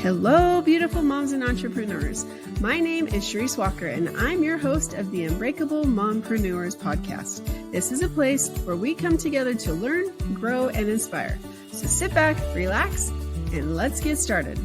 Hello, beautiful moms and entrepreneurs. My name is Charisse Walker, and I'm your host of the Unbreakable Mompreneurs podcast. This is a place where we come together to learn, grow, and inspire. So sit back, relax, and let's get started.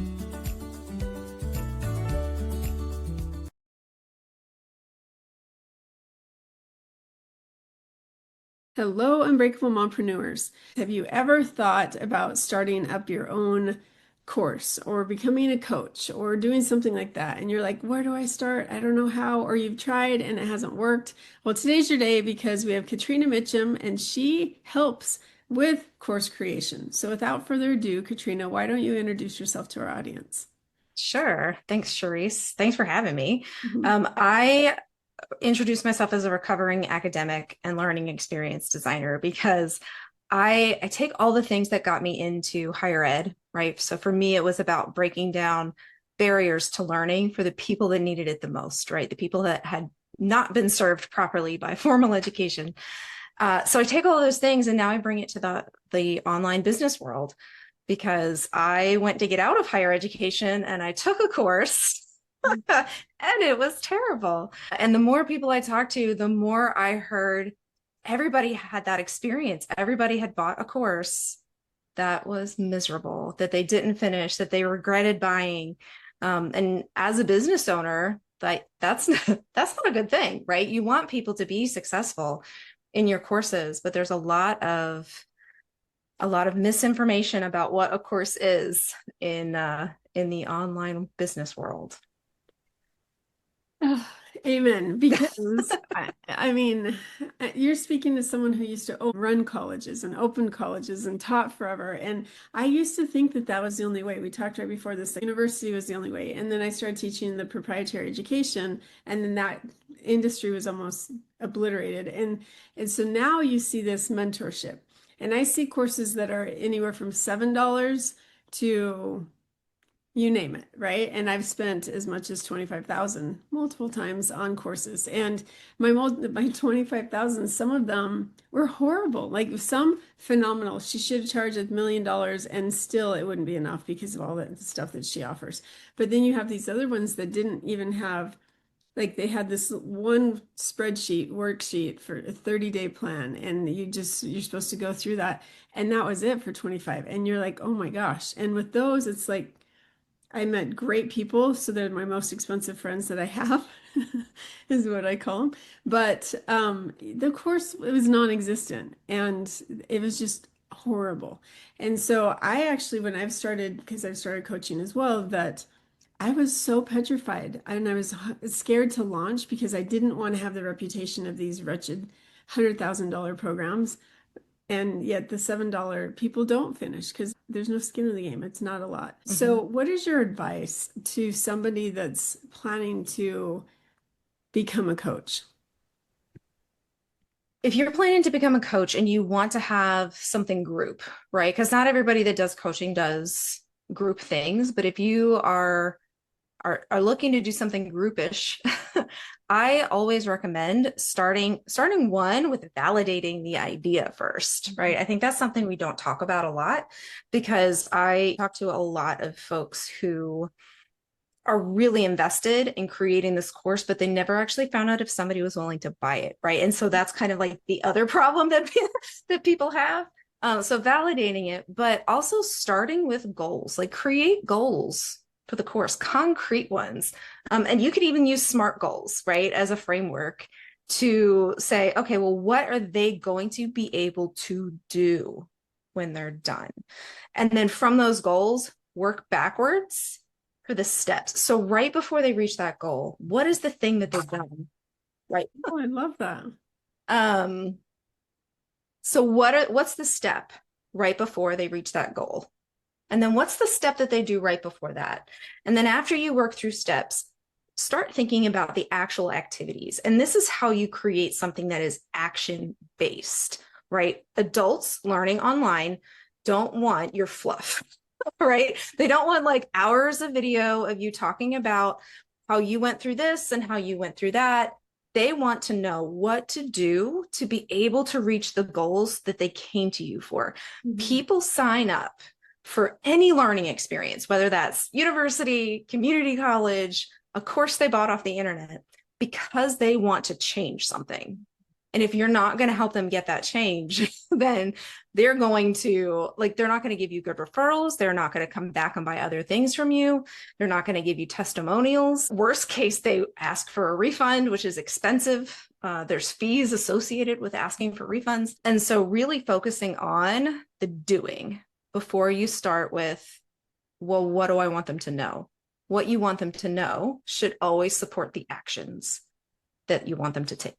Hello, Unbreakable Mompreneurs. Have you ever thought about starting up your own course or becoming a coach or doing something like that? And you're like, where do I start? I don't know how. Or you've tried and it hasn't worked. Well, today's your day because we have Catrina Mitchum and she helps with course creation. So without further ado, Catrina, why don't you introduce yourself to our audience? Sure. Thanks, Charisse. Thanks for having me. Mhm. I introduce myself as a recovering academic and learning experience designer because I take all the things that got me into higher ed, right? So for me, it was about breaking down barriers to learning for the people that needed it the most, right? The people that had not been served properly by formal education. So I take all those things and now I bring it to the online business world because I went to get out of higher education and I took a course and it was terrible. And the more people I talked to, the more I heard everybody had that experience. Everybody had bought a course that was miserable, that they didn't finish, that they regretted buying. And as a business owner, that's not a good thing, right? You want people to be successful in your courses, but there's a lot of misinformation about what a course is in the online business world. Oh, amen. Because I mean, you're speaking to someone who used to run colleges and open colleges and taught forever. And I used to think that that was the only way. We talked right before this, university was the only way. And then I started teaching the proprietary education, and then that industry was almost obliterated. And so now you see this mentorship. And I see courses that are anywhere from $7 to you name it, right? And I've spent as much as 25,000 multiple times on courses. And my 25,000, some of them were horrible. Like some phenomenal. She should have charged $1 million and still it wouldn't be enough because of all the stuff that she offers. But then you have these other ones that didn't even have, like they had this one worksheet for a 30-day plan, and you're supposed to go through that. And that was it for 25. And you're like, oh my gosh. And with those, it's like, I met great people, so they're my most expensive friends that I have, is what I call them. But the course, it was non-existent, and it was just horrible. And so I actually, when I've started, because I've started coaching as well, that I was so petrified, and I was scared to launch because I didn't want to have the reputation of these wretched $100,000 programs. And yet the $7 people don't finish because there's no skin in the game. It's not a lot. Mm-hmm. So what is your advice to somebody that's planning to become a coach? If you're planning to become a coach and you want to have something group, right? Because not everybody that does coaching does group things, but if you are looking to do something groupish, I always recommend starting one with validating the idea first, right? I think that's something we don't talk about a lot because I talk to a lot of folks who are really invested in creating this course, but they never actually found out if somebody was willing to buy it, right? And so that's kind of like the other problem that people have. So validating it, but also starting with goals, like create goals for the course, concrete ones. And you could even use SMART goals, right, as a framework to say, okay, well, what are they going to be able to do when they're done? And then from those goals, work backwards for the steps. So right before they reach that goal, what is the thing that they've done? Right. Oh, I love that. So what's the step right before they reach that goal? And then what's the step that they do right before that? And then after you work through steps, start thinking about the actual activities. And this is how you create something that is action-based, right? Adults learning online don't want your fluff, right? They don't want like hours of video of you talking about how you went through this and how you went through that. They want to know what to do to be able to reach the goals that they came to you for. Mm-hmm. People sign up for any learning experience, whether that's university, community college, a course they bought off the internet, because they want to change something. And if you're not going to help them get that change, then they're going to, like, they're not going to give you good referrals. They're not going to come back and buy other things from you. They're not going to give you testimonials. Worst case, they ask for a refund, which is expensive. There's fees associated with asking for refunds. And so really focusing on the doing before you start with, well, what do I want them to know? What you want them to know should always support the actions that you want them to take.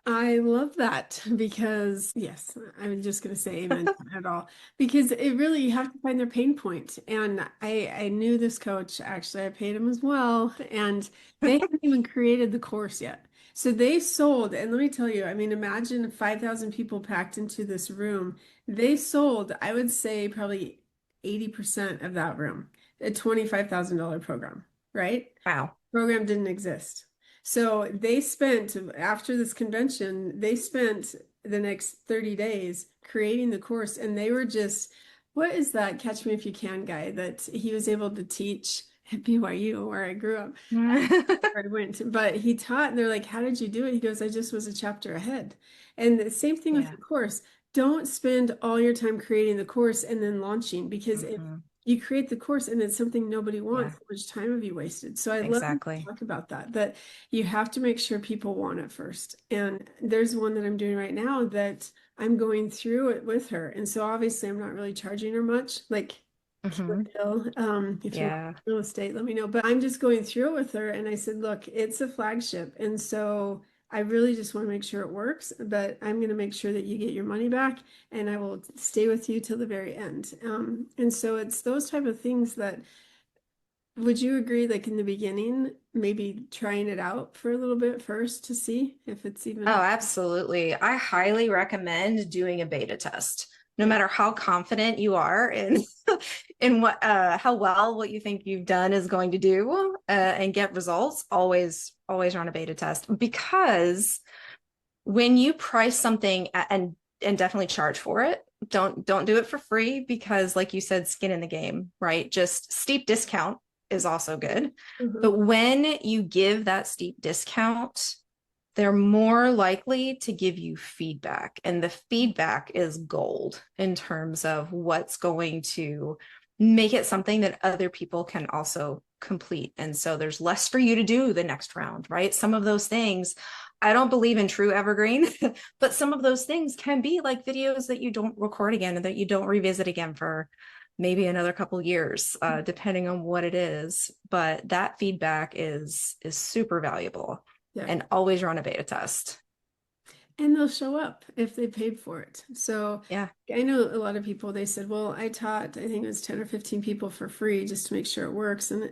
I love that because, yes, I'm just going to say amen to that at all, because it really, you have to find their pain point. And I knew this coach, actually, I paid him as well, and they haven't even created the course yet. So they sold, and let me tell you, I mean, imagine 5,000 people packed into this room. They sold, I would say, probably 80% of that room, a $25,000 program, right? Wow. Program didn't exist. So they spent, after this convention, they spent the next 30 days creating the course, and they were just, what is that Catch Me If You Can guy that he was able to teach at BYU where I grew up? Where I went, but he taught, and they're like, how did you do it? He goes, I just was a chapter ahead. And the same thing with Yeah. the course. Don't spend all your time creating the course and then launching, because if you create the course and it's something nobody wants, how much time have you wasted? So I love to Exactly. talk about that you have to make sure people want it first. And there's one that I'm doing right now that I'm going through it with her. And so obviously I'm not really charging her much, like Hill. If you want Yeah. real estate, let me know. But I'm just going through it with her, and I said, look, it's a flagship. And so I really just want to make sure it works, but I'm going to make sure that you get your money back, and I will stay with you till the very end. And so it's those type of things that, would you agree, like in the beginning, maybe trying it out for a little bit first to see if it's Oh, even, absolutely. I highly recommend doing a beta test. No yeah. matter how confident you are in in what how well what you think you've done is going to do and get results, always run a beta test, because when you price something and definitely charge for it, don't do it for free, because like you said, skin in the game, right? Just steep discount is also good. But when you give that steep discount, they're more likely to give you feedback. And the feedback is gold in terms of what's going to make it something that other people can also complete. And so there's less for you to do the next round, right? Some of those things, I don't believe in true evergreen, but some of those things can be like videos that you don't record again and that you don't revisit again for maybe another couple years, depending on what it is. But that feedback is super valuable. Yeah. And always run a beta test. And they'll show up if they paid for it. So Yeah. I know a lot of people, they said, well, I taught, I think it was 10 or 15 people for free just to make sure it works. And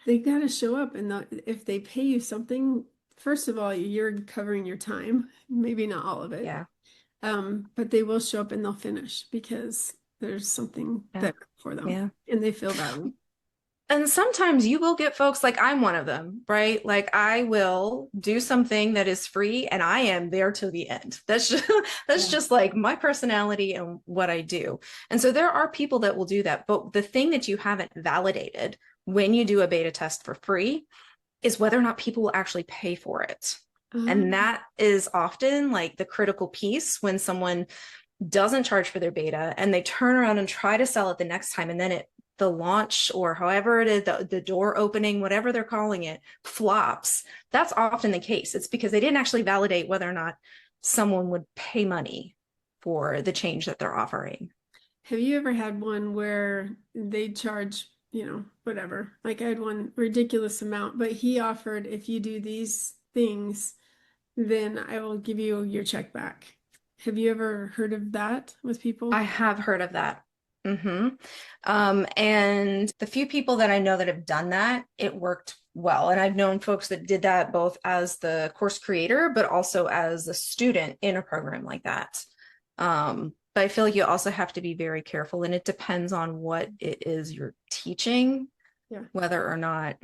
they got to show up. And if they pay you something, first of all, you're covering your time, maybe not all of it. Yeah. But they will show up and they'll finish because there's something better for them. Yeah. And they feel valued. And sometimes you will get folks, like I'm one of them, right? Like I will do something that is free and I am there till the end. That's just like my personality and what I do. And so there are people that will do that. But the thing that you haven't validated when you do a beta test for free is whether or not people will actually pay for it. And that is often like the critical piece when someone doesn't charge for their beta and they turn around and try to sell it the next time, and then the launch, or however it is, the door opening, whatever they're calling it, flops. That's often the case. It's because they didn't actually validate whether or not someone would pay money for the change that they're offering. Have you ever had one where they charge, whatever? Like I had one ridiculous amount, but he offered, if you do these things, then I will give you your check back. Have you ever heard of that with people? I have heard of that. And the few people that I know that have done that, it worked well. And I've known folks that did that both as the course creator, but also as a student in a program like that. But I feel like you also have to be very careful, and it depends on what it is you're teaching, whether or not,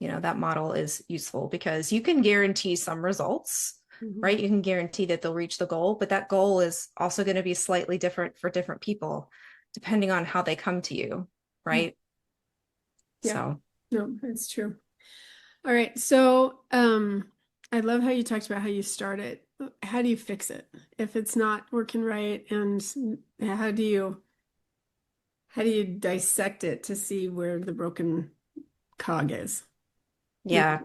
that model is useful, because you can guarantee some results, right? You can guarantee that they'll reach the goal, but that goal is also going to be slightly different for different people. depending on how they come to you, right? Yeah, So, no, it's true. All right. So, I love how you talked about how you start it. How do you fix it if it's not working right? And how do you dissect it to see where the broken cog is? You yeah.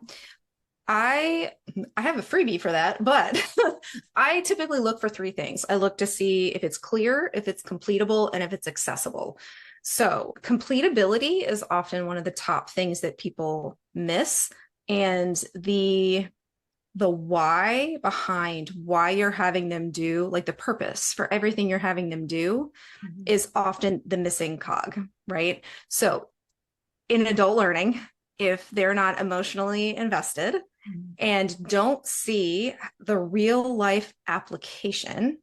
I I have a freebie for that, but I typically look for three things. I look to see if it's clear, if it's completable, and if it's accessible. So, completability is often one of the top things that people miss, and the why behind why you're having them do, like the purpose for everything you're having them do, know. is often the missing cog, right? So, in adult learning, if they're not emotionally invested and don't see the real life application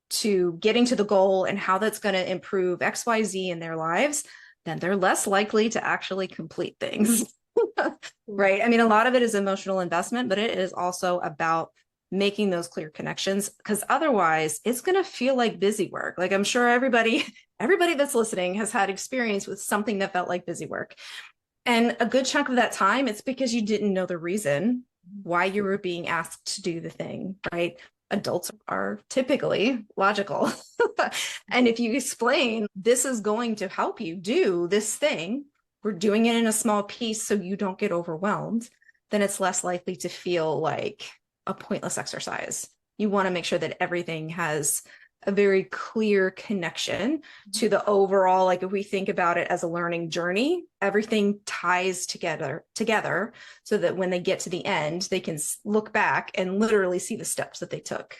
to getting to the goal and how that's going to improve XYZ in their lives, then they're less likely to actually complete things. Right? I mean, a lot of it is emotional investment, but it is also about making those clear connections, because otherwise it's going to feel like busy work. Like, I'm sure everybody that's listening has had experience with something that felt like busy work. And a good chunk of that time, it's because you didn't know the reason why you were being asked to do the thing, right? Adults are typically logical. And if you explain, this is going to help you do this thing, we're doing it in a small piece so you don't get overwhelmed, then it's less likely to feel like a pointless exercise. You want to make sure that everything has a very clear connection to the overall, like if we think about it as a learning journey, everything ties together so that when they get to the end, they can look back and literally see the steps that they took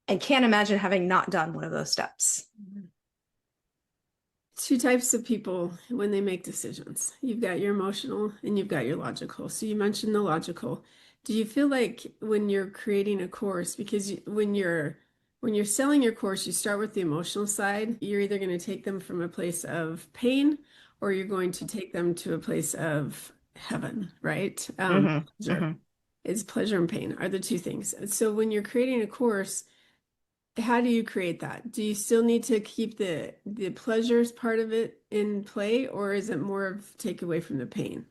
and can't imagine having not done one of those steps. Two types of people when they make decisions. You've got your emotional and you've got your logical. So you mentioned the logical. Do you feel like when you're creating a course, because when you're selling your course, you start with the emotional side, you're either going to take them from a place of pain or you're going to take them to a place of heaven, right? Mm-hmm, Pleasure. mm-hmm. It's pleasure and pain are the two things. So when you're creating a course, how do you create that? Do you still need to keep the pleasures part of it in play, or is it more of take away from the pain?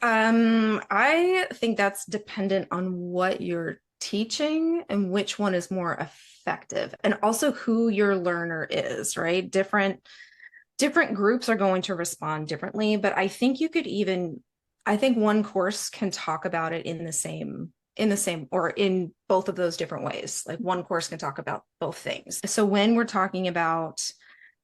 I think that's dependent on what you're teaching and which one is more effective, and also who your learner is, right? Different groups are going to respond differently, but I think one course can talk about it in the same or in both of those different ways. Like, one course can talk about both things. So when we're talking about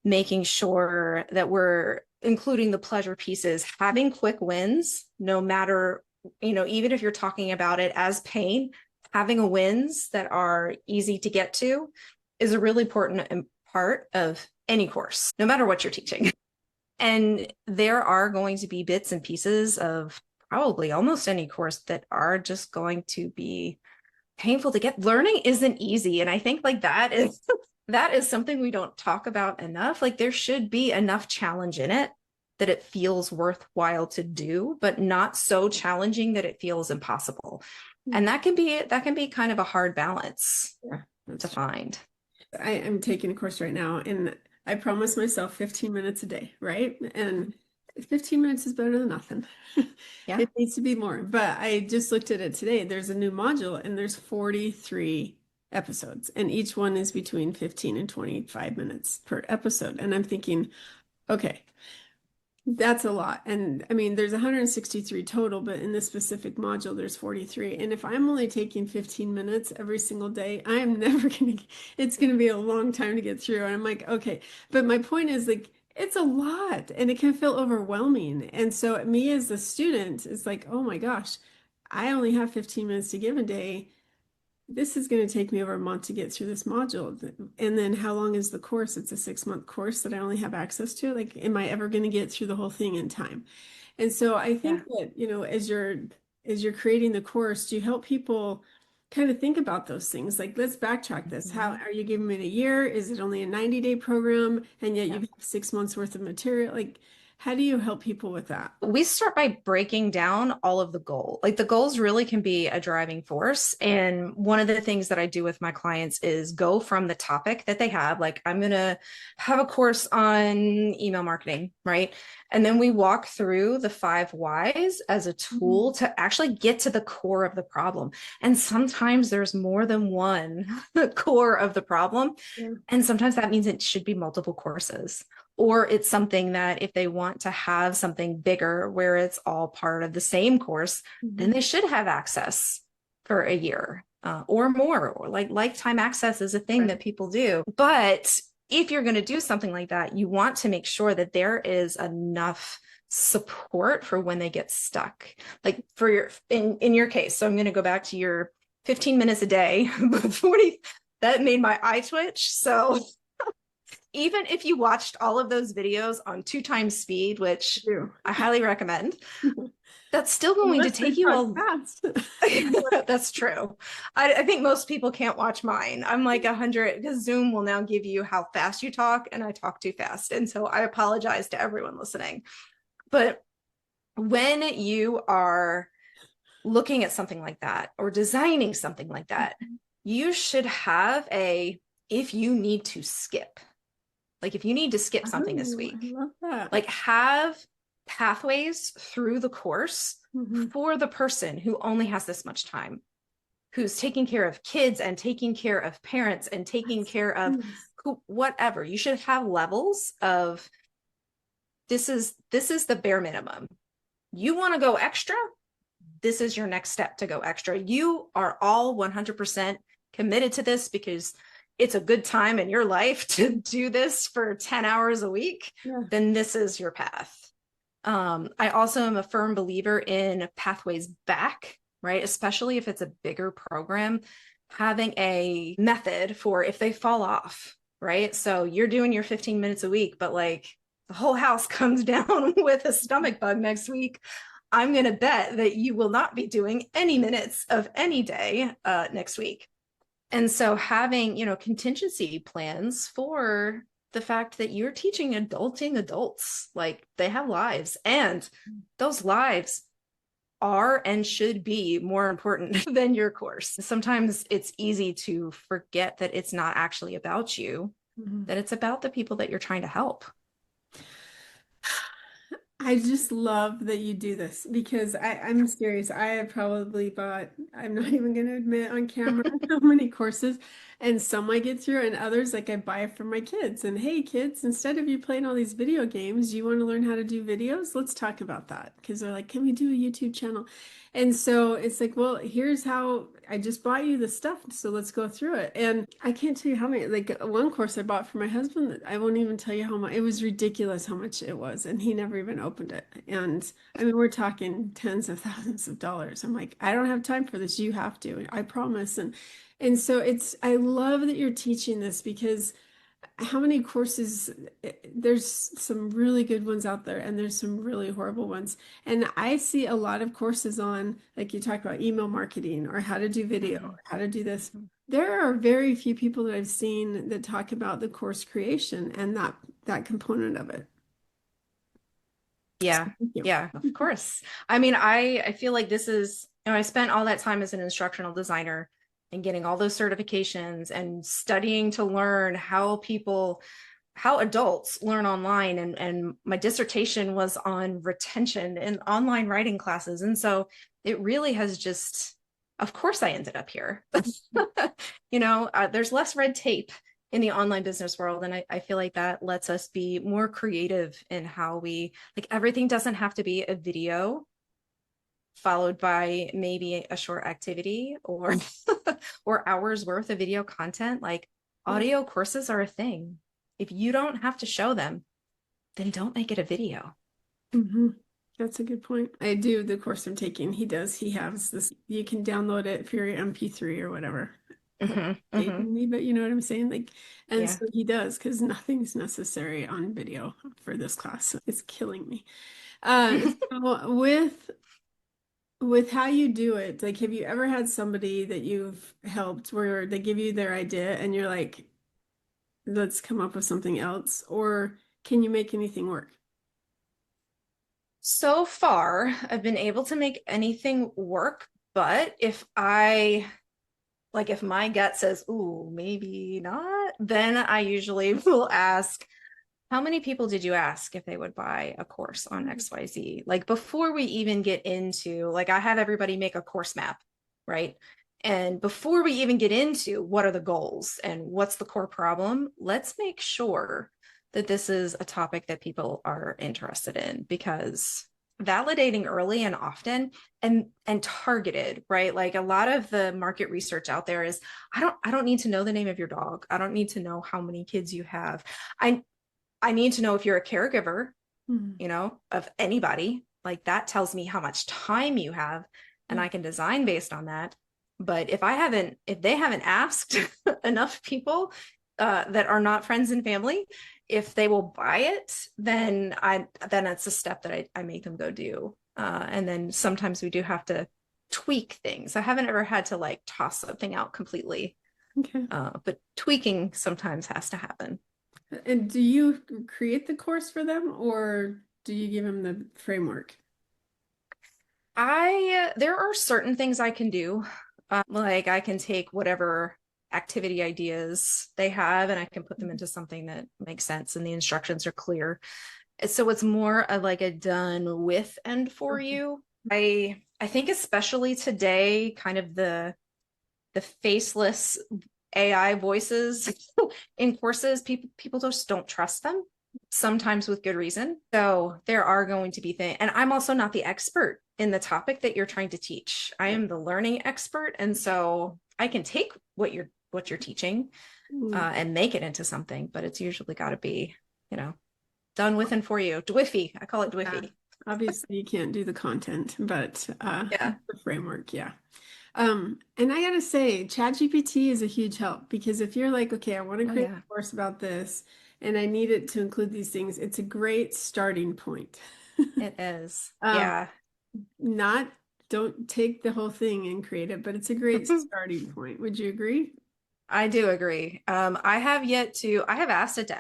making sure that we're including the pleasure pieces, having quick wins, no matter, even if you're talking about it as pain, having wins that are easy to get to is a really important part of any course, no matter what you're teaching. And there are going to be bits and pieces of probably almost any course that are just going to be painful to get. Learning isn't easy. And I think like that is something we don't talk about enough. Like, there should be enough challenge in it that it feels worthwhile to do, but not so challenging that it feels impossible. And that can be kind of a hard balance Yeah, to that's true. find. I am taking a course right now, and I promise myself 15 minutes a day, right? And 15 minutes is better than nothing. Yeah. It needs to be more. But I just looked at it today. There's a new module, and there's 43 episodes, and each one is between 15 and 25 minutes per episode. And I'm thinking, okay, that's a lot. And I mean, there's 163 total, but in this specific module, there's 43. And if I'm only taking 15 minutes every single day, I am never going to, it's going to be a long time to get through. And I'm like, okay. But my point is, like, it's a lot and it can feel overwhelming. And so me as a student is like, oh my gosh, I only have 15 minutes to give a day. This is going to take me over a month to get through this module. And then how long is the course? It's a 6-month course that I only have access to. Like, am I ever going to get through the whole thing in time? And so I Yeah. think that, as you're creating the course, do you help people kind of think about those things? Like, let's backtrack this. How Mhm. are you giving it a year? Is it only a 90-day program? And yet you Yeah. have 6 months worth of material? Like, How do you help people with that? We start by breaking down all of the goal. Like the goals really can be a driving force. And one of the things that I do with my clients is go from the topic that they have. Like I'm going to have a course on email marketing, right? And then we walk through the 5 whys as a tool to actually get to the core of the problem. And sometimes there's more than one core of the problem. Yeah. And sometimes that means it should be multiple courses. Or it's something that if they want to have something bigger where it's all part of the same course, then they should have access for a year or more, or like lifetime access is a thing that people do. But if you're going to do something like that, you want to make sure that there is enough support for when they get stuck. Like for your, in your case, so I'm going to go back to your 15 minutes a day, 40, that made my eye twitch. So even if you watched all of those videos on 2 times speed, which I highly recommend, that's still going to take you a fast. That's true. I think most people can't watch mine. I'm like 100 because Zoom will now give you how fast you talk, and I talk too fast. And so I apologize to everyone listening. But when you are looking at something like that or designing something like that, you should have if you need to skip. Like if you need to skip something this week, I love that. like have pathways through the course for the person who only has this much time, who's taking care of kids and taking care of parents and taking care of whatever. You should have levels of this is the bare minimum. You want to go extra? This is your next step to go extra. You are all 100% committed to this because it's a good time in your life to do this for 10 hours a week, then this is your path. I also am a firm believer in pathways back, right? Especially if it's a bigger program, having a method for if they fall off, right? So you're doing your 15 minutes a week, but like the whole house comes down with a stomach bug next week. I'm going to bet that you will not be doing any minutes of any day next week. And so having, contingency plans for the fact that you're teaching adulting adults, like they have lives, and those lives are and should be more important than your course. Sometimes it's easy to forget that it's not actually about you, that it's about the people that you're trying to help. I just love that you do this because I'm serious. I have probably bought, I'm not even going to admit on camera how many courses, and some I get through, and others like I buy for my kids. And hey, kids, instead of you playing all these video games, you want to learn how to do videos? Let's talk about that. Because they're like, can we do a YouTube channel? And so it's like, well, here's how I just bought you the stuff. So let's go through it. And I can't tell you how many, like one course I bought for my husband, I won't even tell you how much. It was ridiculous how much it was. And he never even opened it. And I mean, we're talking tens of thousands of dollars. I'm like, I don't have time for this. You have to, I promise. And so I love that you're teaching this because how many courses, there's some really good ones out there and there's some really horrible ones. And I see a lot of courses on, like you talk about email marketing or how to do video, or how to do this. There are very few people that I've seen that talk about the course creation and that component of it. Yeah. So, yeah, of course. I mean, I feel like this is, I spent all that time as an instructional designer and getting all those certifications and studying to learn how adults learn online. And my dissertation was on retention in online writing classes. And so it really has just, of course I ended up here. There's less red tape in the online business world. And I feel like that lets us be more creative in how everything doesn't have to be a video followed by maybe a short activity or hours worth of video content. Like audio courses are a thing. If you don't have to show them, then don't make it a video. That's a good point. I do the course I'm taking. He has this, you can download it for your MP3 or whatever. Me, but you know what I'm saying? So he does, because nothing's necessary on video for this class. It's killing me. So with how you do it, like, have you ever had somebody that you've helped where they give you their idea and you're like, let's come up with something else, or can you make anything work? So far, I've been able to make anything work, but if my gut says, ooh, maybe not, then I usually will ask, how many people did you ask if they would buy a course on XYZ? Like before we even get into, like I have everybody make a course map, right? And before we even get into what are the goals and what's the core problem, let's make sure that this is a topic that people are interested in, because validating early and often and targeted, right? Like a lot of the market research out there is I don't need to know the name of your dog. I don't need to know how many kids you have. I need to know if you're a caregiver, Mhm. of anybody. Like that tells me how much time you have, and Yeah. I can design based on that. But if they haven't asked enough people that are not friends and family if they will buy it, then that's a step that I make them go do. And then sometimes we do have to tweak things. I haven't ever had to like toss something out completely, Okay. but tweaking sometimes has to happen. And do you create the course for them or do you give them the framework? There are certain things I can do. Like I can take whatever activity ideas they have and I can put them into something that makes sense and the instructions are clear. So it's more of like a done with and for Okay. you. I think especially today, kind of the faceless AI voices in courses, people just don't trust them, sometimes with good reason. So there are going to be things, and I'm also not the expert in the topic that you're trying to teach. I Yeah. am the learning expert, and so I can take what you're teaching Mm. and make it into something, but it's usually got to be, you know, done with and for you. Dwiffy, I call it Yeah. Dwiffy. Obviously, you can't do the content, but Yeah. the framework, yeah. And I gotta say, ChatGPT is a huge help because if you're like, okay, I want to Oh create yeah, a course about this and I need it to include these things, it's a great starting point. it is. Um, Yeah. not don't take the whole thing and create it, but it's a great starting point. Would you agree? I do agree. I have asked it to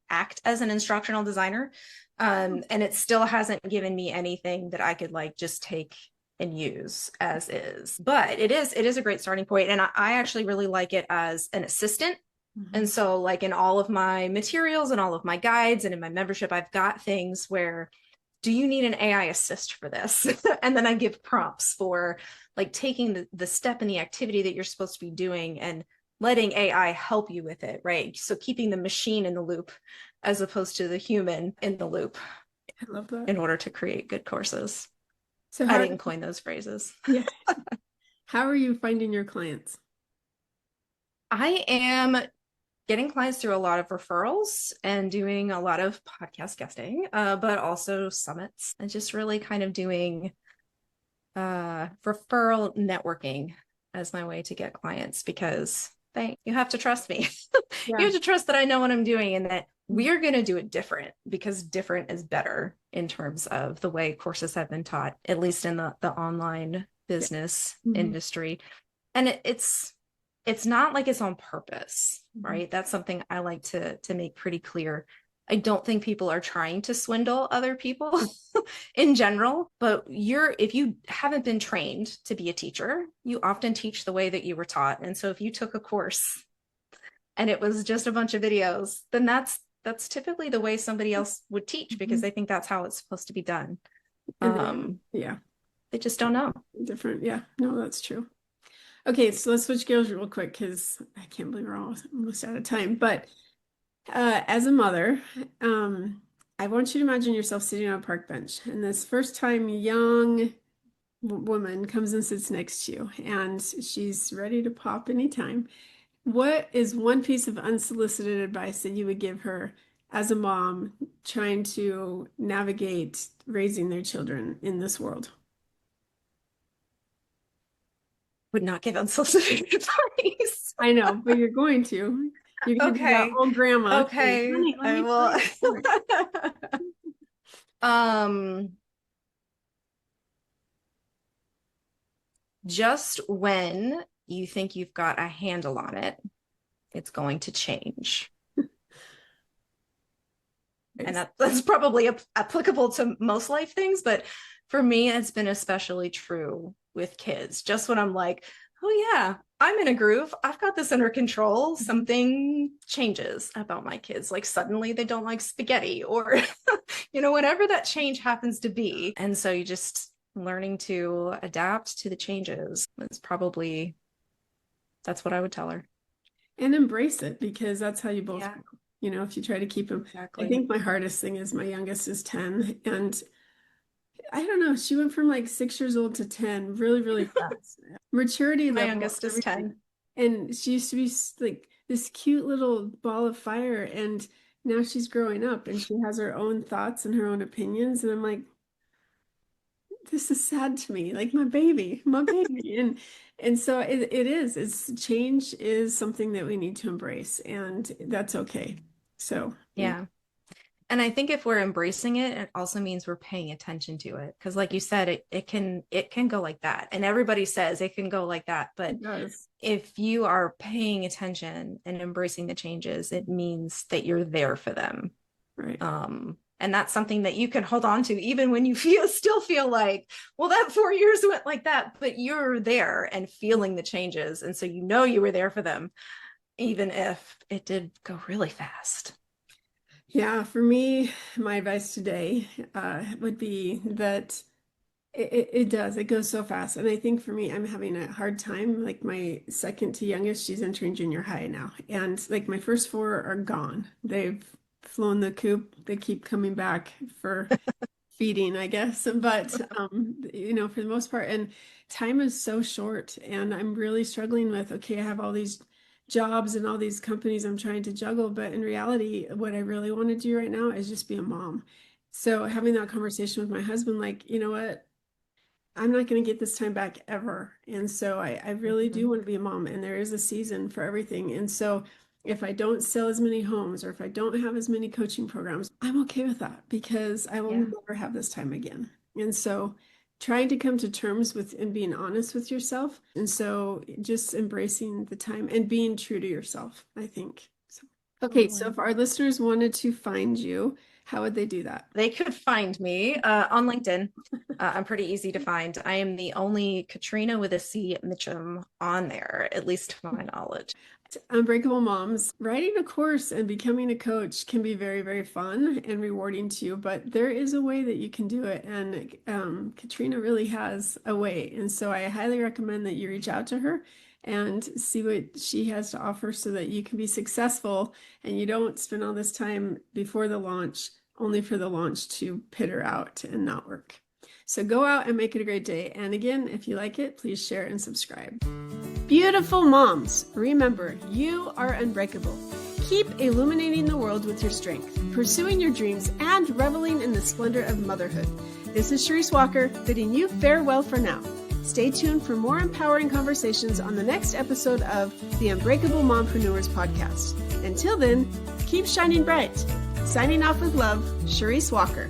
act as an instructional designer, and it still hasn't given me anything that I could like just take and use as is. But it is a great starting point, and I actually really like it as an assistant. And Mhm. so, like in all of my materials and all of my guides and in my membership, I've got things where, do you need an AI assist for this? And then I give prompts for like taking the step in the activity that you're supposed to be doing and letting AI help you with it, right? So keeping the machine in the loop as opposed to the human in the loop I love that. in order to create good courses. So I how, didn't coin those phrases. yeah, how are you finding your clients? I am getting clients through a lot of referrals and doing a lot of podcast guesting, but also summits and just really kind of doing referral networking as my way to get clients, because you have to trust me. You Yeah. have to trust that I know what I'm doing and that we're going to do it different, because different is better in terms of the way courses have been taught, at least in the online Yeah. business Mhm. industry. And it's not like it's on purpose, Mhm. right? That's something I like to make pretty clear. I don't think people are trying to swindle other people in general, but if you haven't been trained to be a teacher, you often teach the way that you were taught. And so if you took a course and it was just a bunch of videos, then that's typically the way somebody else would teach, because Mhm. they think that's how it's supposed to be done. And then, Um, yeah, they just don't know. different. Yeah, no, that's true. Okay, so let's switch gears real quick because I can't believe we're almost out of time. But as a mother, I want you to imagine yourself sitting on a park bench, and this first time young woman comes and sits next to you, and she's ready to pop anytime. What is one piece of unsolicited advice that you would give her as a mom trying to navigate raising their children in this world? Would not give unsolicited advice. I know, but you're going to. You're going to be that Okay. old grandma saying, Okay. honey, let I me tell you a will. story. um, just when you think you've got a handle on it, it's going to change. And that's probably applicable to most life things, but for me, it's been especially true with kids. Just when I'm like, oh yeah, I'm in a groove, I've got this under control, something changes about my kids. Like suddenly they don't like spaghetti or, whatever that change happens to be. And so you just learning to adapt to the changes is probably, that's what I would tell her. And embrace it, because that's how you both Yeah. grow. If you try to keep them. Exactly. I think my hardest thing is my youngest is 10, and I don't know, she went from like 6 years old to 10 really, really fast. Maturity My level, youngest is 10. and she used to be like this cute little ball of fire, and now she's growing up and she has her own thoughts and her own opinions, and I'm like, this is sad to me, like my baby. And so it's change is something that we need to embrace, and that's okay. So Yeah. And I think if we're embracing it, it also means we're paying attention to it. Because like you said, it can go like that. And everybody says it can go like that. But it does. if you are paying attention and embracing the changes, it means that you're there for them. Right. And that's something that you can hold on to even when you still feel like, well, that 4 years went like that, but you're there and feeling the changes. And so you were there for them, even if it did go really fast. Yeah, for me, my advice today would be that it does. It goes so fast. And I think for me, I'm having a hard time. Like my second to youngest, she's entering junior high now. And like my first four are gone. They've flown the coop. They keep coming back for feeding, I guess. But, for the most part, and time is so short. And I'm really struggling with, okay, I have all these jobs and all these companies I'm trying to juggle, but in reality, what I really want to do right now is just be a mom. So having that conversation with my husband, like, you know what, I'm not going to get this time back ever. And so I really do want to be a mom, and there is a season for everything. And so if I don't sell as many homes, or if I don't have as many coaching programs, I'm okay with that, because I will never have this time again. And so trying to come to terms with and being honest with yourself. And so just embracing the time and being true to yourself, I think. So, okay, so if our listeners wanted to find you, how would they do that? They could find me on LinkedIn. I'm pretty easy to find. I am the only Catrina with a C Mitchum on there, at least to my knowledge. Unbreakable Moms, writing a course and becoming a coach can be very, very fun and rewarding to you, but there is a way that you can do it. And Catrina really has a way. And so I highly recommend that you reach out to her and see what she has to offer, so that you can be successful and you don't spend all this time before the launch only for the launch to peter out and not work. So go out and make it a great day. And again, if you like it, please share and subscribe. Beautiful moms, remember, you are unbreakable. Keep illuminating the world with your strength, pursuing your dreams, and reveling in the splendor of motherhood. This is Charisse Walker, bidding you farewell for now. Stay tuned for more empowering conversations on the next episode of the Unbreakable Mompreneurs podcast. Until then, keep shining bright. Signing off with love, Charisse Walker.